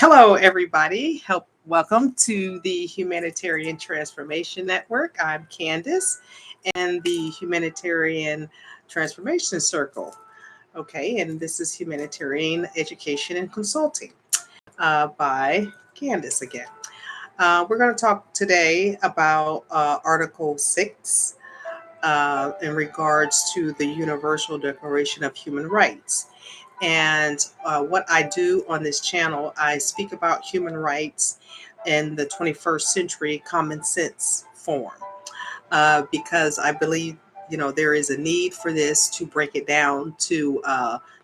Hello, everybody. Welcome to the Humanitarian Transformation Network. I'm Candace and the Humanitarian Transformation Circle. Okay, and this is Humanitarian Education and Consulting by Candace again. We're going to talk today about Article 6 in regards to the Universal Declaration of Human Rights. And what I do on this channel, I speak about human rights in the 21st century common sense form because I believe, there is a need for this to break it down to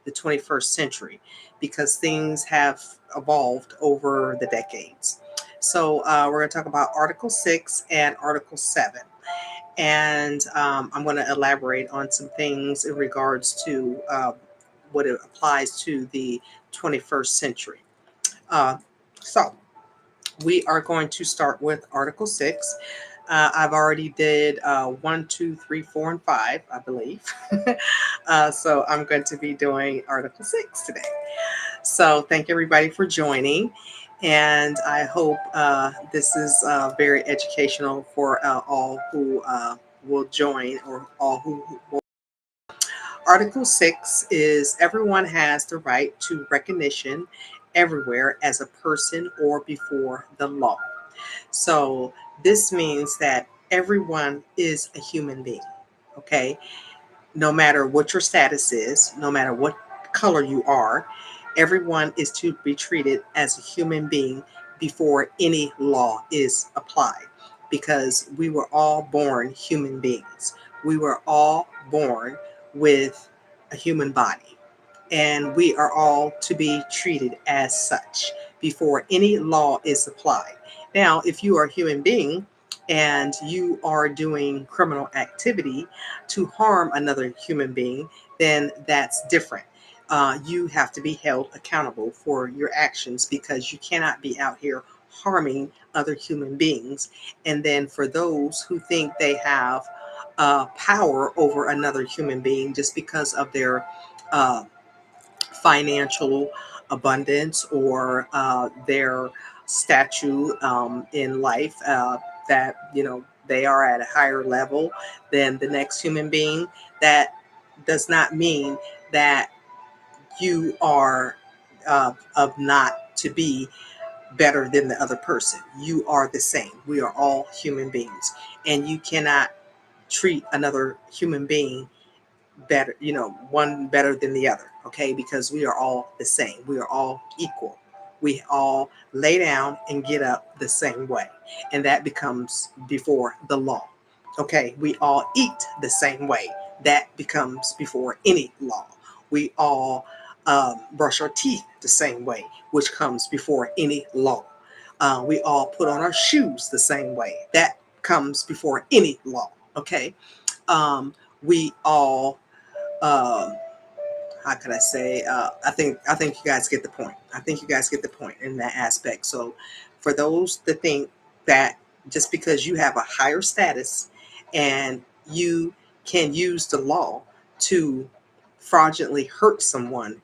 the 21st century because things have evolved over the decades. So we're going to talk about Article 6 and Article 7. And I'm going to elaborate on some things in regards to what it applies to the 21st century. So we are going to start with Article 6. I've already did 1, 2, 3, 4, and 5, I believe. So I'm going to be doing Article 6 today. So thank everybody for joining. And I hope this is very educational for all who will join or all who will. Article 6 is everyone has the right to recognition everywhere as a person or before the law. So this means that everyone is a human being, okay? No matter what your status is, no matter what color you are, everyone is to be treated as a human being before any law is applied because we were all born human beings. We were all born with a human body, and we are all to be treated as such before any law is applied. Now, if you are a human being and you are doing criminal activity to harm another human being, then that's different. You have to be held accountable for your actions because you cannot be out here harming other human beings. And then for those who think they have power over another human being just because of their uh, financial abundance or their statue in life, that they are at a higher level than the next human being, that does not mean that you are of not to be better than the other person. You are the same. We are all human beings, and you cannot treat another human being better, one better than the other, okay? Because we are all the same. We are all equal. We all lay down and get up the same way, and that becomes before the law, okay? We all eat the same way. That becomes before any law. We all brush our teeth the same way, which comes before any law. We all put on our shoes the same way. That comes before any law, okay? We all how can I say? I think you guys get the point. I think you guys get the point in that aspect. So, for those that think that just because you have a higher status and you can use the law to fraudulently hurt someone,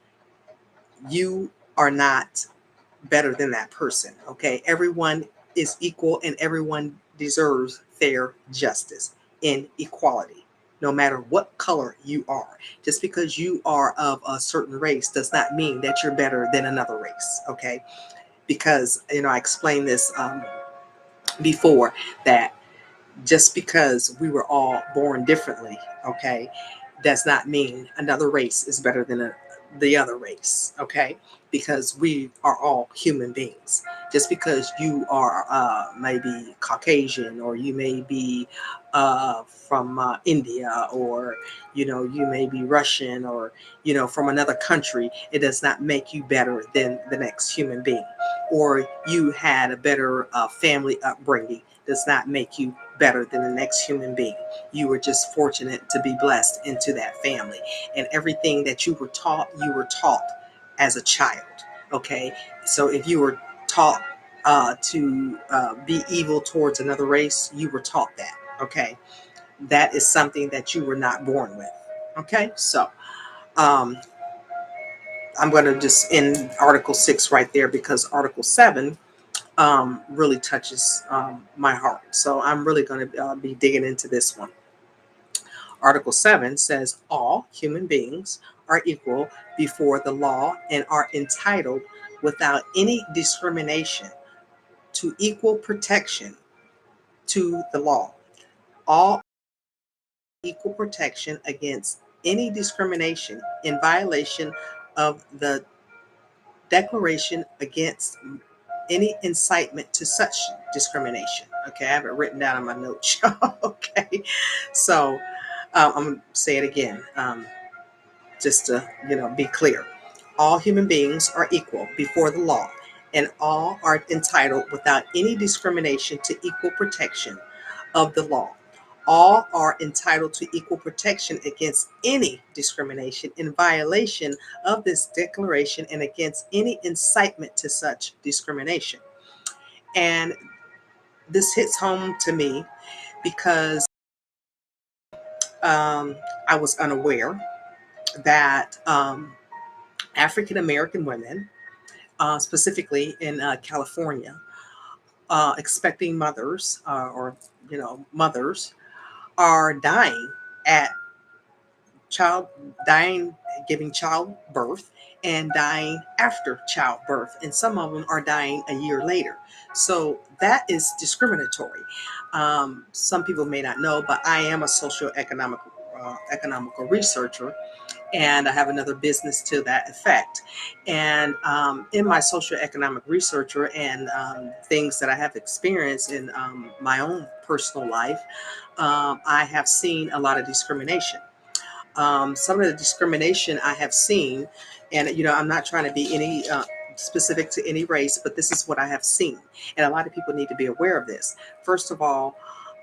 you are not better than that person. Okay, everyone is equal and everyone deserves fair justice and equality, no matter what color you are. Just because you are of a certain race does not mean that you're better than another race. Okay, because I explained this before, that just because we were all born differently, okay, does not mean another race is better than the other race, okay? Because we are all human beings. Just because you are maybe Caucasian, or you may be from India, or you may be Russian, or from another country, it does not make you better than the next human being. Or you had a better family upbringing does not make you better than the next human being. You were just fortunate to be blessed into that family. And everything that you were taught as a child. Okay. So if you were taught to be evil towards another race, you were taught that. Okay. That is something that you were not born with. Okay. So I'm going to just end Article 6 right there, because Article 7 really touches my heart. So I'm really going to be digging into this one. Article 7 says all human beings are equal before the law and are entitled without any discrimination to equal protection to the law. All equal protection against any discrimination in violation of the Declaration against any incitement to such discrimination. Okay, I have it written down in my notes. Okay, so I'm going to say it again, just to be clear. All human beings are equal before the law, and all are entitled without any discrimination to equal protection of the law. All are entitled to equal protection against any discrimination in violation of this declaration and against any incitement to such discrimination. And this hits home to me because I was unaware that African American women, specifically in California, expecting mothers or mothers are dying at child dying giving childbirth and dying after childbirth, and some of them are dying a year later. So that is discriminatory. Some people may not know, but I am a socioeconomic economical researcher, and I have another business to that effect. And in my socioeconomic researcher and things that I have experienced in my own personal life, I have seen a lot of discrimination. Some of the discrimination I have seen, and I'm not trying to be any specific to any race, but this is what I have seen, and a lot of people need to be aware of this. First of all,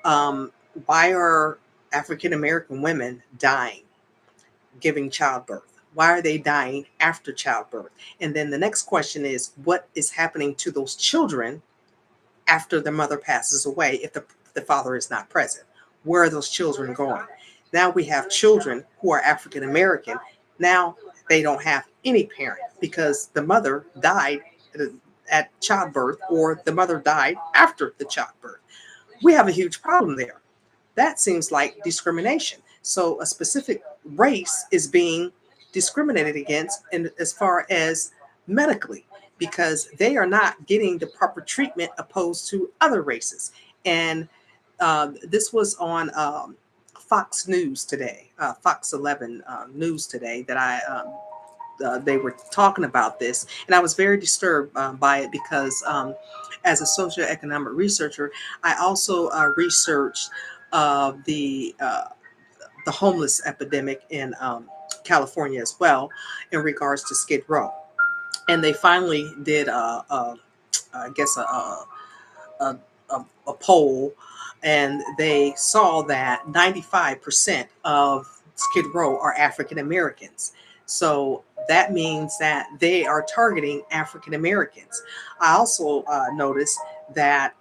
why are African American women dying giving childbirth? Why are they dying after childbirth? And then the next question is, what is happening to those children after the mother passes away if the father is not present? Where are those children going? Now we have children who are African American. Now they don't have any parent because the mother died at childbirth, or the mother died after the childbirth. We have a huge problem there. That seems like discrimination. So a specific race is being discriminated against in as far as medically, because they are not getting the proper treatment opposed to other races. And this was on Fox News today, Fox 11 News today, that they were talking about this, and I was very disturbed by it because, as a socioeconomic researcher, I also researched the homeless epidemic in California as well, in regards to Skid Row, and they finally did I guess a, a poll, and they saw that 95% of Skid Row are African Americans. So that means that they are targeting African Americans. I also noticed that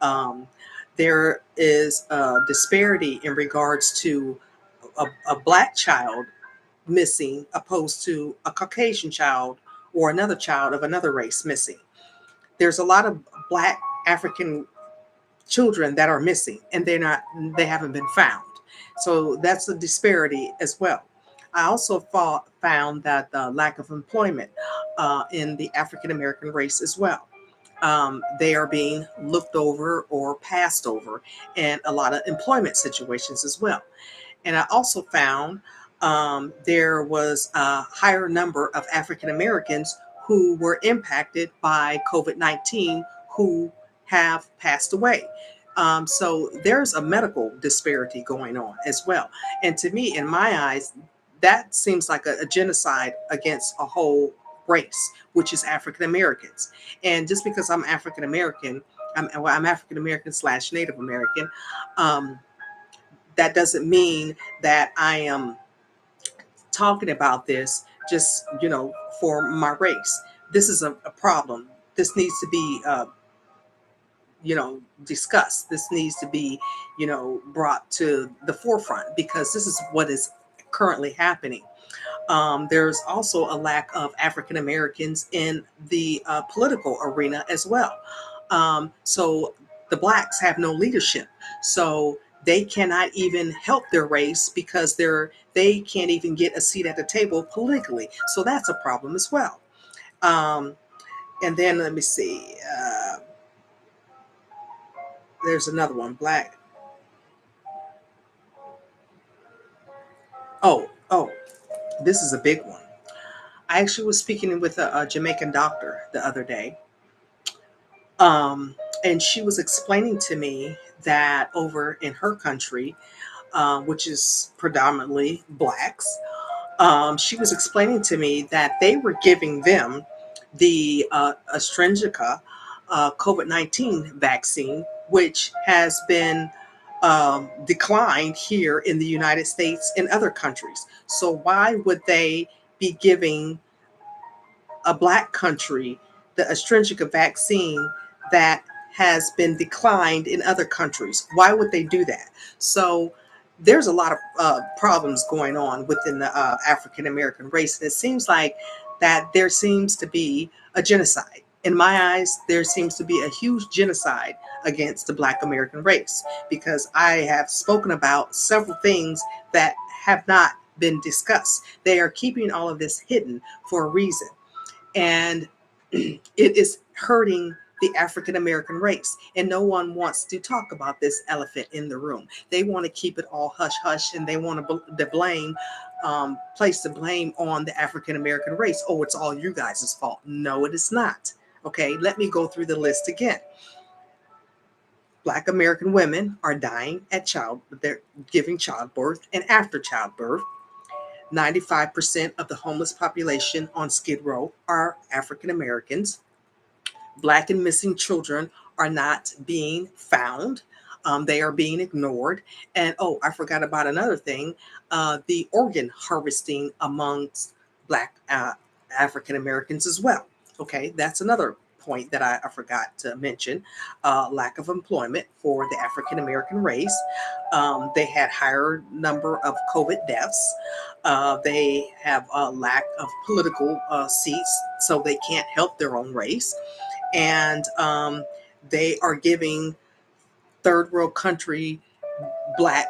there is a disparity in regards to a black child missing opposed to a Caucasian child or another child of another race missing. There's a lot of black African children that are missing, and they haven't been found. So that's a disparity as well. I also found that the lack of employment in the African American race as well. They are being looked over or passed over in a lot of employment situations as well. And I also found there was a higher number of African Americans who were impacted by COVID-19 who have passed away. So there's a medical disparity going on as well. And to me, in my eyes, that seems like a genocide against a whole race, which is African Americans. And just because I'm African American, I'm African American / Native American, that doesn't mean that I am talking about this just, for my race. This is a problem. This needs to be discussed. This needs to be, brought to the forefront, because this is what is currently happening. There's also a lack of African Americans in the political arena as well. So the blacks have no leadership. So they cannot even help their race because they can't even get a seat at the table politically. So that's a problem as well. Um, and then let me see. There's another one. Black. Oh, this is a big one. I actually was speaking with a Jamaican doctor the other day, and she was explaining to me that over in her country, which is predominantly blacks, she was explaining to me that they were giving them the AstraZeneca COVID-19 vaccine, which has been declined here in the United States and other countries. So why would they be giving a black country the AstraZeneca vaccine that has been declined in other countries? Why would they do that? So there's a lot of problems going on within the African American race. And it seems like that there seems to be a genocide. In my eyes, there seems to be a huge genocide against the Black American race, because I have spoken about several things that have not been discussed. They are keeping all of this hidden for a reason. And it is hurting the African American race. And no one wants to talk about this elephant in the room. They want to keep it all hush hush, and they want to place the blame on the African American race. Oh, it's all you guys' fault. No, it is not. Okay, let me go through the list again. Black American women are dying they're giving childbirth and after childbirth. 95% of the homeless population on Skid Row are African Americans. Black and missing children are not being found. They are being ignored. And oh, I forgot about another thing, the organ harvesting amongst Black African Americans as well. Okay, that's another point that I forgot to mention. Lack of employment for the African American race. They had higher number of COVID deaths. They have a lack of political seats, so they can't help their own race. And they are giving third world country black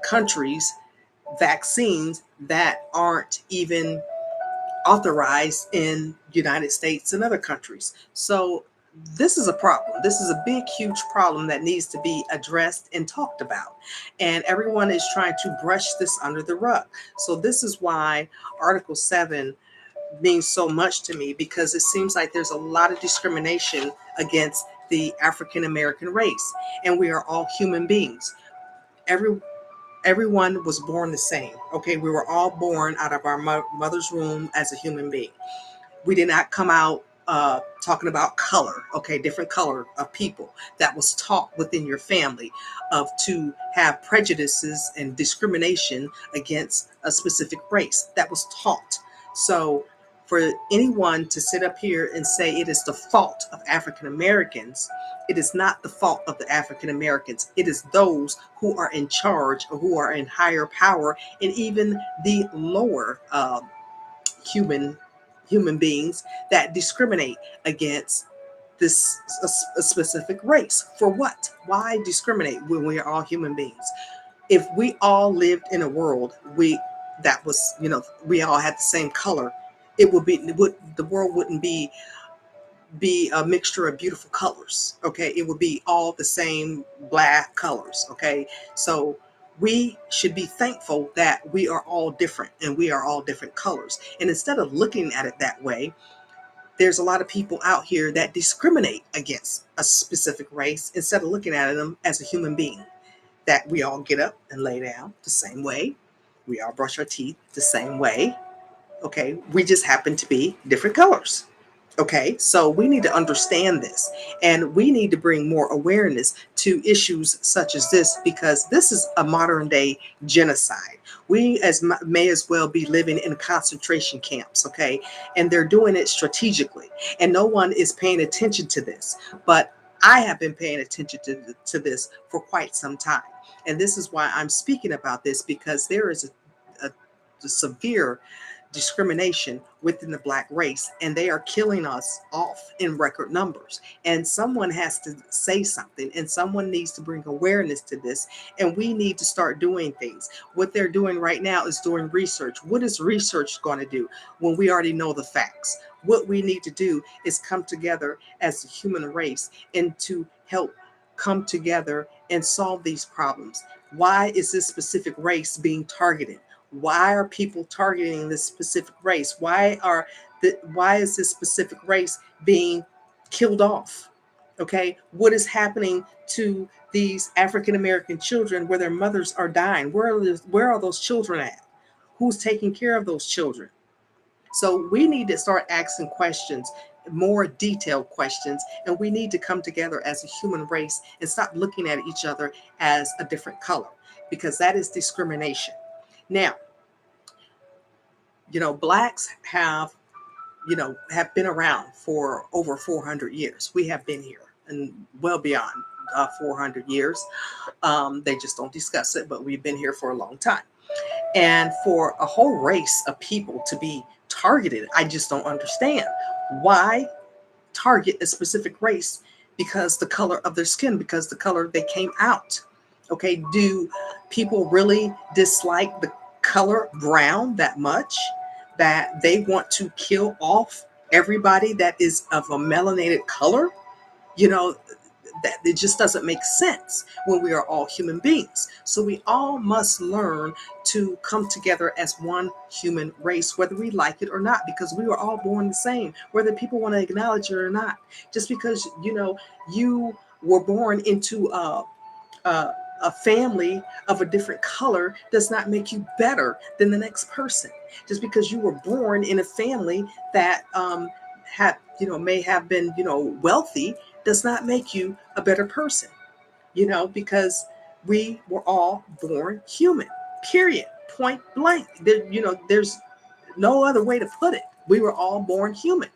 countries vaccines that aren't even authorized in United States and other countries. So this is a problem. This is a big, huge problem that needs to be addressed and talked about. And everyone is trying to brush this under the rug. So this is why Article 7 means so much to me, because it seems like there's a lot of discrimination against the African American race, and we are all human beings. Everyone was born the same. Okay, we were all born out of our mother's womb as a human being. We did not come out talking about color, okay, different color of people. That was taught within your family of to have prejudices and discrimination against a specific race. That was taught. So for anyone to sit up here and say it is the fault of African Americans, it is not the fault of the African Americans. It is those who are in charge or who are in higher power, and even the lower human beings that discriminate against this a specific race. For what? Why discriminate when we are all human beings? If we all lived in a world that was, we all had the same color, the world wouldn't be a mixture of beautiful colors. Okay, it would be all the same black colors. Okay, so we should be thankful that we are all different and we are all different colors. And instead of looking at it that way, there's a lot of people out here that discriminate against a specific race instead of looking at them as a human being. That we all get up and lay down the same way. We all brush our teeth the same way. Okay, we just happen to be different colors. Okay, so we need to understand this, and we need to bring more awareness to issues such as this, because this is a modern day genocide. We may as well be living in concentration camps, okay? And they're doing it strategically, and no one is paying attention to this. But I have been paying attention to this for quite some time. And this is why I'm speaking about this, because there is a severe discrimination within the Black race, and they are killing us off in record numbers. And someone has to say something, and someone needs to bring awareness to this, and we need to start doing things. What they're doing right now is doing research. What is research going to do when we already know the facts? What we need to do is come together as a human race and to help come together and solve these problems. Why is this specific race being targeted? Why are people targeting this specific race? Why is this specific race being killed off? Okay, what is happening to these African American children where their mothers are dying? Where are those children at? Who's taking care of those children? So we need to start asking questions, more detailed questions, and we need to come together as a human race and stop looking at each other as a different color, because that is discrimination. Now, Blacks have been around for over 400 years. We have been here and well beyond 400 years. They just don't discuss it, but we've been here for a long time. And for a whole race of people to be targeted, I just don't understand. Why target a specific race? Because the color of their skin, because the color they came out. Okay, do people really dislike the color brown that much that they want to kill off everybody that is of a melanated color? That it just doesn't make sense when we are all human beings. So we all must learn to come together as one human race, whether we like it or not, because we were all born the same, whether people want to acknowledge it or not. Just because, you were born into a family of a different color does not make you better than the next person. Just because you were born in a family that may have been, wealthy, does not make you a better person, because we were all born human, period, point blank. There's no other way to put it. We were all born human.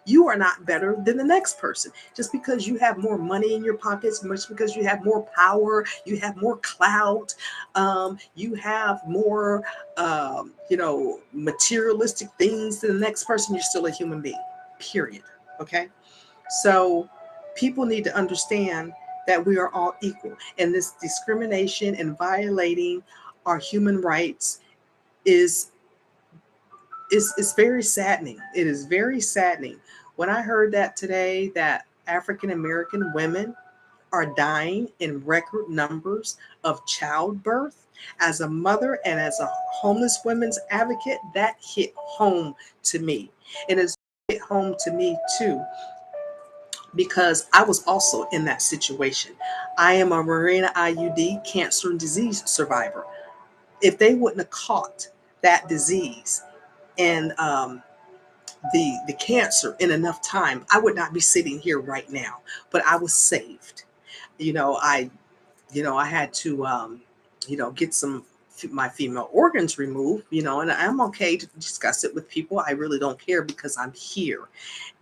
You are not better than the next person. Just because you have more money in your pockets, just because you have more power, you have more clout, you have more, materialistic things than the next person, you're still a human being, period. Okay? So people need to understand that we are all equal. And this discrimination and violating our human rights is very saddening. It is very saddening. When I heard that today, that African American women are dying in record numbers of childbirth, as a mother and as a homeless women's advocate, that hit home to me. It has hit home to me too, because I was also in that situation. I am a Mirena IUD cancer and disease survivor. If they wouldn't have caught that disease and the cancer in enough time, I would not be sitting here right now. But I was saved. I had to get my female organs removed. And I'm okay to discuss it with people. I really don't care, because I'm here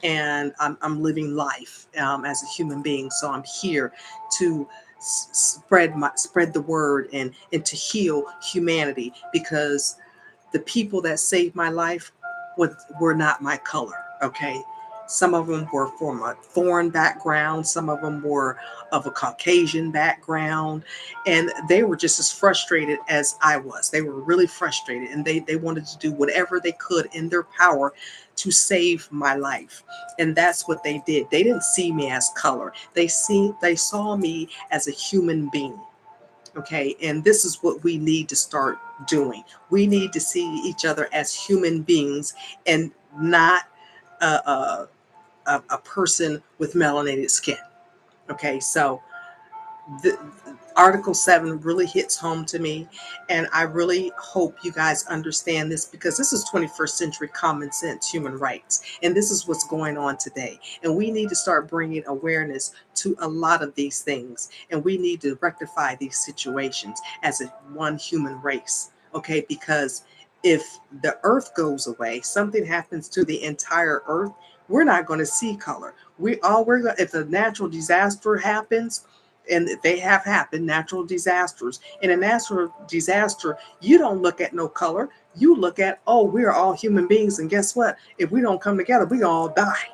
and I'm living life as a human being. So I'm here to spread the word and to heal humanity, because the people that saved my life were not my color. Okay. Some of them were from a foreign background. Some of them were of a Caucasian background. And they were just as frustrated as I was. They were really frustrated, and they wanted to do whatever they could in their power to save my life. And that's what they did. They didn't see me as color. They saw me as a human being. Okay. And this is what we need to start doing. We need to see each other as human beings and not a person with melanated skin. Okay. So the Article 7 really hits home to me, and I really hope you guys understand this, because this is 21st century common sense human rights, and this is what's going on today. And we need to start bringing awareness to a lot of these things, and we need to rectify these situations as a one human race. Okay, because if the earth goes away, something happens to the entire earth, we're not going to see color. If a natural disaster happens, and they have happened, natural disasters. In a natural disaster, you don't look at no color. You look at, oh, we are all human beings, and guess what? If we don't come together, we all die.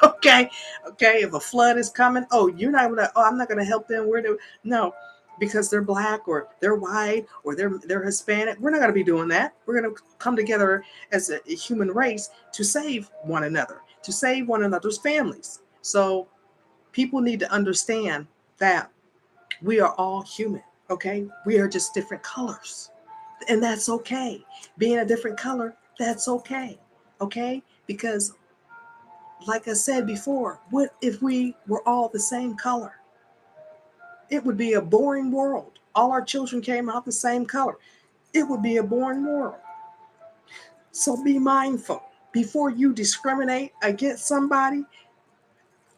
Okay, okay. If a flood is coming, oh, you're not gonna. Oh, I'm not gonna help them. Where do no? Because they're black or they're white or they're Hispanic. We're not gonna be doing that. We're gonna come together as a human race to save one another, to save one another's families. So people need to understand that we are all human. Okay, we are just different colors, and that's okay. Being a different color, that's okay. Okay, because like I said before, what if we were all the same color? It would be a boring world. All our children came out the same color. It would be a boring world. So be mindful. Before you discriminate against somebody,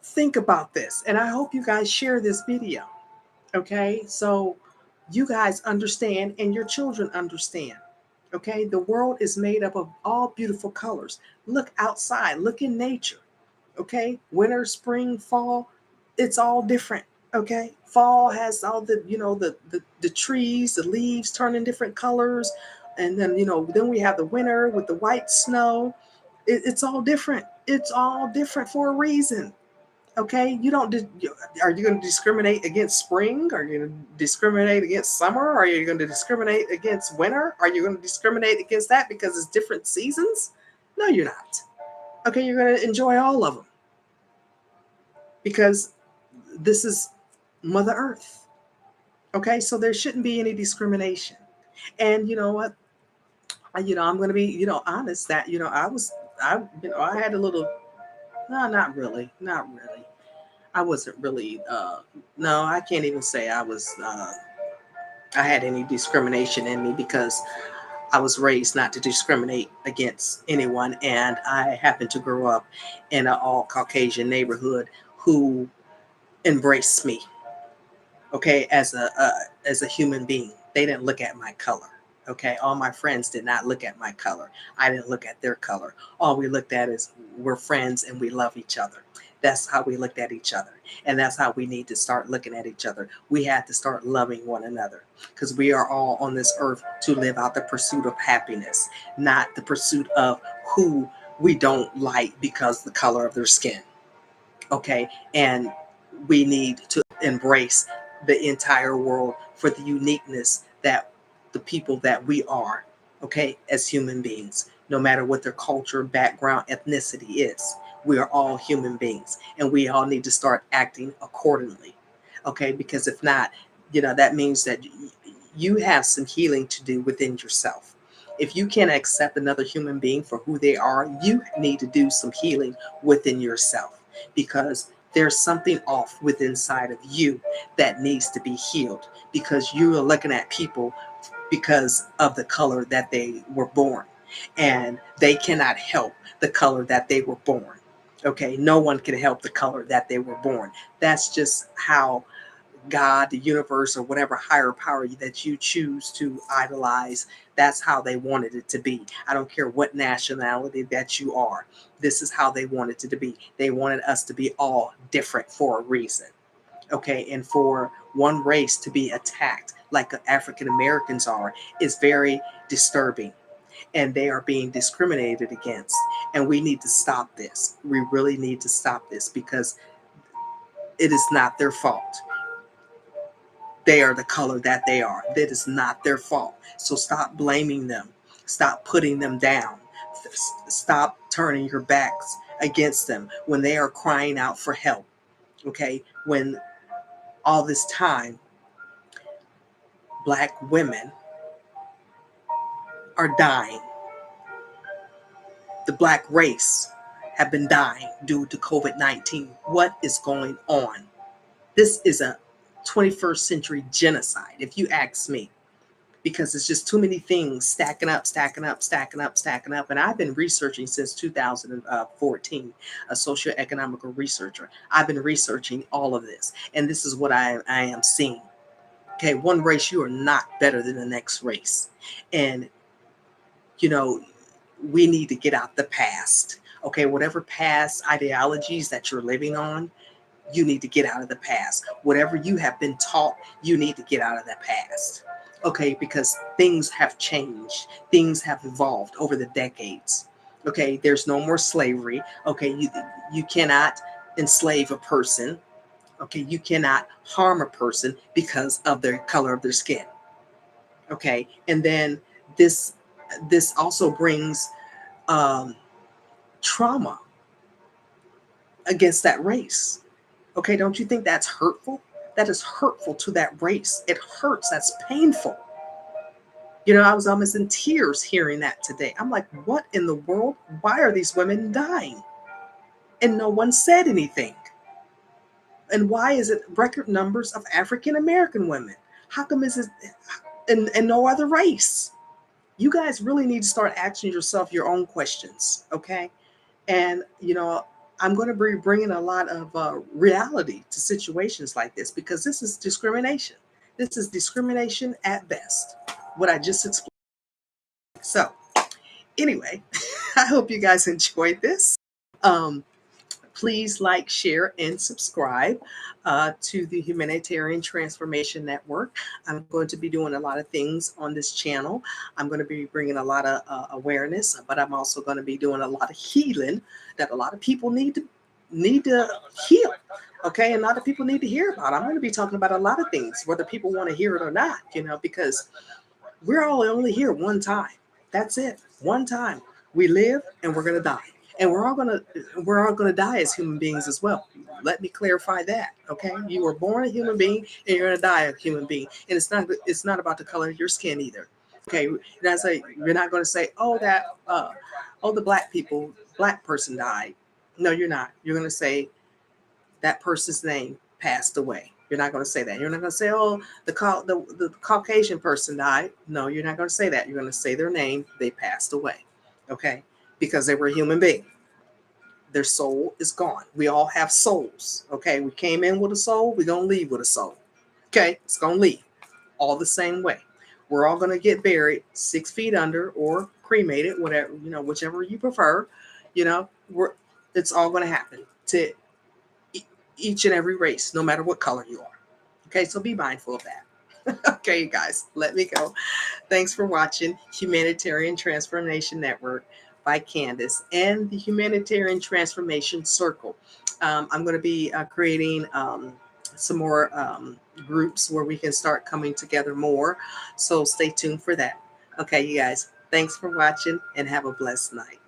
think about this. And I hope you guys share this video. Okay? So you guys understand and your children understand. Okay? The world is made up of all beautiful colors. Look outside, look in nature. Okay, winter, spring, fall, it's all different. Okay, fall has all the, the trees, the leaves turn in different colors, and then then we have the winter with the white snow. It's all different. It's all different for a reason. Okay, you don't are you going to discriminate against spring? Are you going to discriminate against summer? Are you going to discriminate against winter? Are you going to discriminate against that because it's different seasons? No, you're not. Okay, you're going to enjoy all of them because this is Mother Earth. Okay, so there shouldn't be any discrimination. And you know what? I'm going to be, honest that, I had a little, no, not really. I wasn't really, no, I can't even say I had any discrimination in me because I was raised not to discriminate against anyone. And I happened to grow up in an all Caucasian neighborhood who embraced me, okay, as a human being. They didn't look at my color. Okay, all my friends did not look at my color. I didn't look at their color. All we looked at is we're friends and we love each other. That's how we looked at each other. And that's how we need to start looking at each other. We had to start loving one another because we are all on this earth to live out the pursuit of happiness, not the pursuit of who we don't like because the color of their skin. Okay, and we need to embrace the entire world for the uniqueness that the people that we are, okay, as human beings, no matter what their culture, background, ethnicity is. We are all human beings and we all need to start acting accordingly. Okay, because if not, that means that you have some healing to do within yourself. If you can't accept another human being for who they are, you need to do some healing within yourself because there's something off within inside of you that needs to be healed because you are looking at people because of the color that they were born, and they cannot help the color that they were born. Okay, no one can help the color that they were born. That's just how God, the universe, or whatever higher power that you choose to idolize, that's how they wanted it to be. I don't care what nationality that you are. This is how they wanted it to be. They wanted us to be all different for a reason. Okay, and for one race to be attacked like African Americans are is very disturbing, and they are being discriminated against. And we need to stop this. We really need to stop this because it is not their fault. They are the color that they are. That is not their fault. So stop blaming them. Stop putting them down. Stop turning your backs against them when they are crying out for help. Okay? When all this time, Black women are dying. The Black race have been dying due to COVID-19. What is going on? This is a 21st century genocide, if you ask me, because it's just too many things stacking up, stacking up, stacking up, stacking up. And I've been researching since 2014, a socioeconomic researcher. I've been researching all of this, and this is what I am seeing. Okay, one race, you are not better than the next race. And, we need to get out the past. Okay, whatever past ideologies that you're living on, you need to get out of the past. Whatever you have been taught, you need to get out of the past. Okay, because things have changed, things have evolved over the decades. Okay, there's no more slavery. Okay, you cannot enslave a person. Okay, you cannot harm a person because of the color of their skin. Okay, and then this this also brings um, trauma against that race. Okay, don't you think that's hurtful? That is hurtful to that race. It hurts. That's painful. You know, I was almost in tears hearing that today. I'm like, what in the world? Why are these women dying? And no one said anything. And why is it record numbers of African American women? How come is it and no other race? You guys really need to start asking yourself your own questions, okay? And you know, I'm going to be bringing a lot of reality to situations like this because this is discrimination. This is discrimination at best. What I just explained. So, anyway, I hope you guys enjoyed this. Um, Please like, share, and subscribe to the Humanitarian Transformation Network. I'm going to be doing a lot of things on this channel. I'm going to be bringing a lot of awareness, but I'm also going to be doing a lot of healing that a lot of people need to heal. Okay, and a lot of people need to hear about. I'm going to be talking about a lot of things, whether people want to hear it or not. You know, because we're all only here one time. That's it. One time. We live and we're gonna die. And we're all gonna die as human beings as well. Let me clarify that. Okay. You were born a human being and you're gonna die a human being. And it's not about the color of your skin either. Okay. That's like you're not gonna say, oh, the black person died. No, you're not. You're gonna say that person's name passed away. You're not going to say that. You're not going to say, oh, the Caucasian person died. No, you're not going to say that. You're going to say their name. They passed away. Okay? Because they were a human being. Their soul is gone. We all have souls. Okay? We came in with a soul. We're going to leave with a soul. Okay? It's going to leave all the same way. We're all going to get buried 6 feet under or cremated, whatever, whichever you prefer. It's all going to happen to each and every race, no matter what color you are. Okay, so be mindful of that. Okay, you guys, let me go. Thanks for watching Humanitarian Transformation Network by Candace and the Humanitarian Transformation Circle. I'm going to be creating some more groups where we can start coming together more. So stay tuned for that. Okay, you guys, thanks for watching and have a blessed night.